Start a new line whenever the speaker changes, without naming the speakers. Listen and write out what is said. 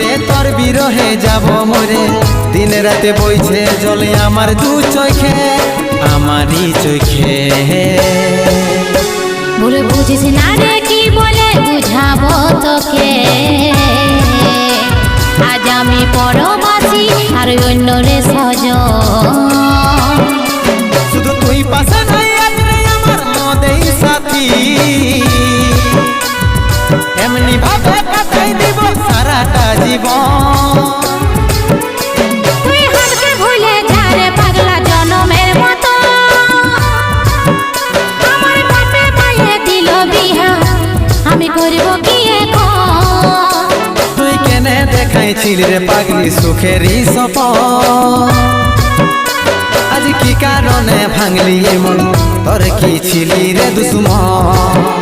রে তোর বিরহে যাব মরে, দিন রাতে বইছে জলে আমার দু চোখে, আমারই চোখে।
বলে বুঝিস না রে কি বলে বুঝাবো তোকে, আজ আমি পরবাসী আর অন্য রে সজন।
শুধু তুই পাশে নাই আজ রে আমার মদেই সাথী, এমনি ভাবে কাটাই দিব সারাটা জীবন।
তুই হারকে ভুলে যা রে পাগলা জনমের মতো, আমার বাপে মায়ে দিল বিহা, আমি করব কি এখন?
তুই কেনে দেখাইছিলি রে পাগলি সুখেরই সপন, আজ কি কারণে ভাঙলি মন, তোর কি ছিলি রে দুশ্মন?